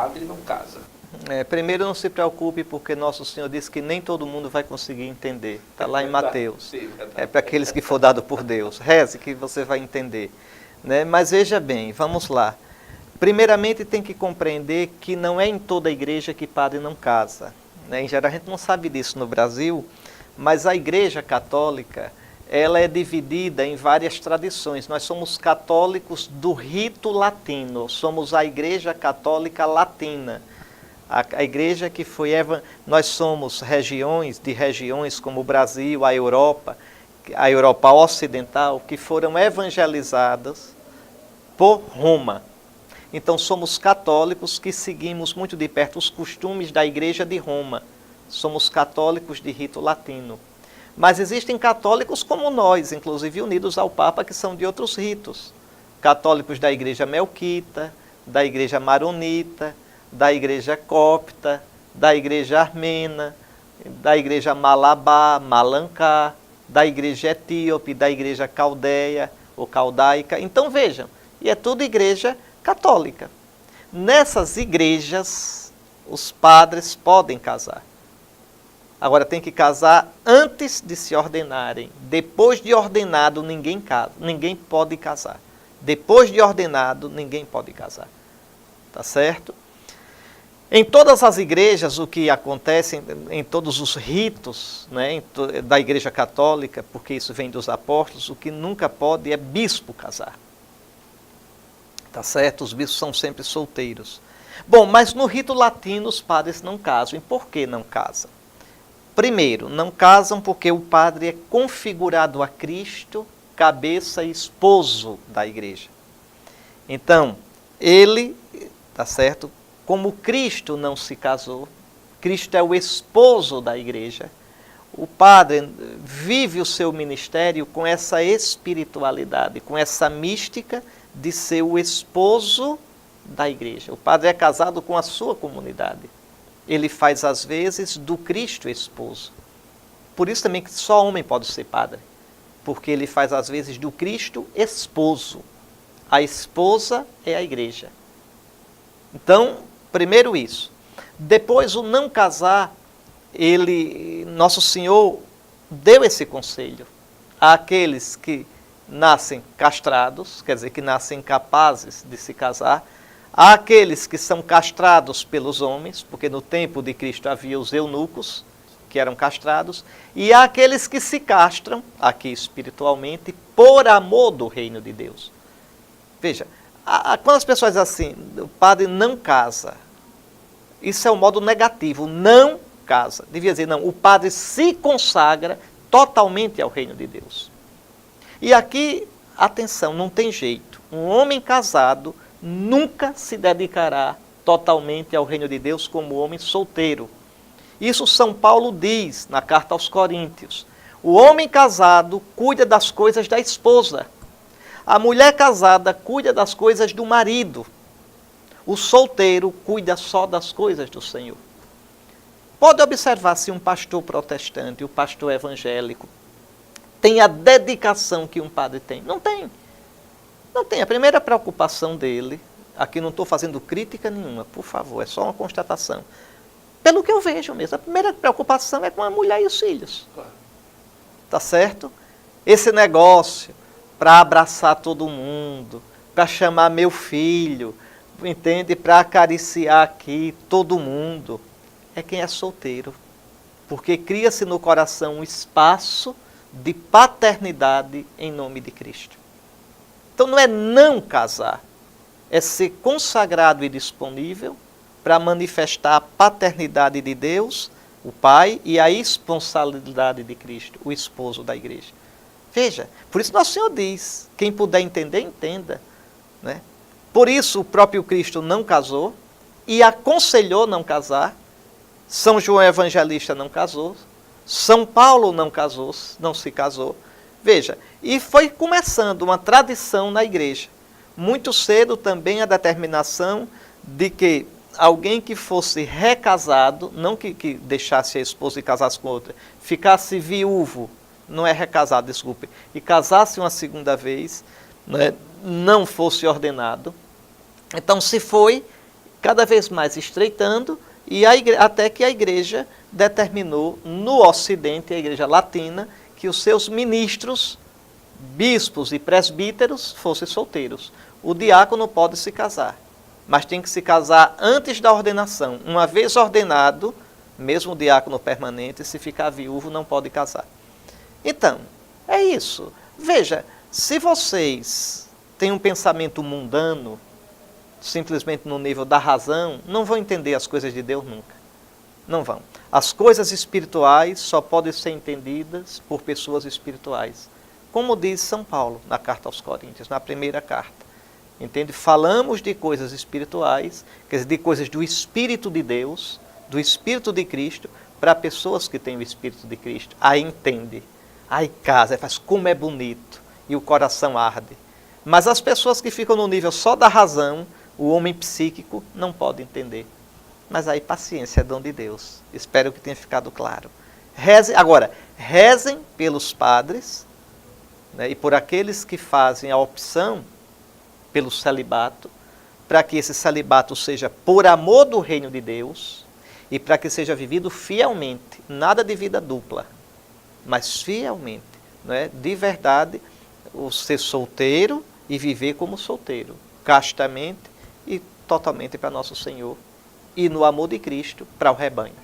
padre não casa. Primeiro, não se preocupe, porque Nosso Senhor disse que nem todo mundo vai conseguir entender. Está lá em Verdade, Mateus. sim, verdade. É para aqueles que for dado por Deus. Reze que você vai entender. Né? Mas veja bem, vamos lá. Primeiramente, tem que compreender que não é em toda a igreja que padre não casa. Né? Em geral, a gente não sabe disso no Brasil, mas a Igreja Católica, ela é dividida em várias tradições. Nós somos católicos do rito latino, somos a Igreja Católica Latina. A igreja que foi... Nós somos regiões como o Brasil, a Europa Ocidental, que foram evangelizadas por Roma. Então, somos católicos que seguimos muito de perto os costumes da Igreja de Roma. Somos católicos de rito latino. Mas existem católicos como nós, inclusive unidos ao Papa, que são de outros ritos. Católicos da Igreja Melquita, da Igreja Maronita, da Igreja Copta, da Igreja Armena, da Igreja Malabá, Malancá, da Igreja Etíope, da Igreja Caldeia ou Caldaica. Então vejam, e é tudo igreja católica. Nessas igrejas, os padres podem casar. Agora tem que casar antes de se ordenarem. Depois de ordenado, ninguém pode casar. Depois de ordenado, ninguém pode casar. Tá certo? Em todas as igrejas, o que acontece, em todos os ritos, né, da Igreja Católica, porque isso vem dos apóstolos, o que nunca pode é bispo casar. Tá certo? Os bispos são sempre solteiros. Bom, mas no rito latino os padres não casam. E por que não casam? Primeiro, não casam porque o padre é configurado a Cristo, cabeça e esposo da igreja. Então, ele, tá certo? Como Cristo não se casou, Cristo é o esposo da igreja, o padre vive o seu ministério com essa espiritualidade, com essa mística de ser o esposo da igreja. O padre é casado com a sua comunidade. Ele faz, às vezes, do Cristo esposo. Por isso também que só homem pode ser padre, porque ele faz, às vezes, do Cristo esposo. A esposa é a igreja. Então, primeiro isso. Depois, o não casar, Nosso Senhor deu esse conselho àqueles que nascem castrados, quer dizer, que nascem incapazes de se casar, há aqueles que são castrados pelos homens, porque no tempo de Cristo havia os eunucos, que eram castrados, e há aqueles que se castram, aqui espiritualmente, por amor do reino de Deus. Veja, quando as pessoas dizem assim, o padre não casa, isso é um modo negativo, não casa. Devia dizer, não, o padre se consagra totalmente ao reino de Deus. E aqui, atenção, não tem jeito. Um homem casado nunca se dedicará totalmente ao reino de Deus como homem solteiro. Isso São Paulo diz na carta aos Coríntios. O homem casado cuida das coisas da esposa. A mulher casada cuida das coisas do marido. O solteiro cuida só das coisas do Senhor. Pode observar se um pastor protestante, o pastor evangélico, tem a dedicação que um padre tem. Não tem. Não tem. A primeira preocupação dele, aqui não estou fazendo crítica nenhuma, por favor, é só uma constatação. Pelo que eu vejo mesmo, a primeira preocupação é com a mulher e os filhos. Tá certo? Esse negócio para abraçar todo mundo, para chamar meu filho, entende? Para acariciar aqui todo mundo, é quem é solteiro. Porque cria-se no coração um espaço de paternidade em nome de Cristo. Então não é não casar, é ser consagrado e disponível para manifestar a paternidade de Deus, o Pai, e a responsabilidade de Cristo, o esposo da igreja. Veja, por isso Nosso Senhor diz, quem puder entender, entenda. Né? Por isso o próprio Cristo não casou e aconselhou não casar. São João Evangelista não casou. São Paulo não casou, não se casou. Veja, e foi começando uma tradição na igreja. Muito cedo também a determinação de que alguém que fosse recasado, não que deixasse a esposa e casasse com outra, ficasse viúvo, não é recasado, desculpe, e casasse uma segunda vez, né, não fosse ordenado. Então se foi cada vez mais estreitando, e até que a igreja determinou, no Ocidente, a igreja latina, que os seus ministros, bispos e presbíteros, fossem solteiros. O diácono pode se casar, mas tem que se casar antes da ordenação. Uma vez ordenado, mesmo o diácono permanente, se ficar viúvo, não pode casar. Então, é isso. Veja, se vocês têm um pensamento mundano, simplesmente no nível da razão, não vão entender as coisas de Deus nunca. Não vão. As coisas espirituais só podem ser entendidas por pessoas espirituais. Como diz São Paulo na carta aos Coríntios, na primeira carta. Entende? Falamos de coisas espirituais, quer dizer, de coisas do Espírito de Deus, do Espírito de Cristo, para pessoas que têm o Espírito de Cristo. Aí entende. Aí casa, aí faz como é bonito. E o coração arde. Mas as pessoas que ficam no nível só da razão, o homem psíquico, não pode entender. Mas aí paciência é dom de Deus. Espero que tenha ficado claro. Rezem pelos padres, né, e por aqueles que fazem a opção pelo celibato, para que esse celibato seja por amor do reino de Deus e para que seja vivido fielmente, nada de vida dupla, mas fielmente, né, de verdade, o ser solteiro e viver como solteiro, castamente e totalmente para nosso Senhor e no amor de Cristo para o rebanho.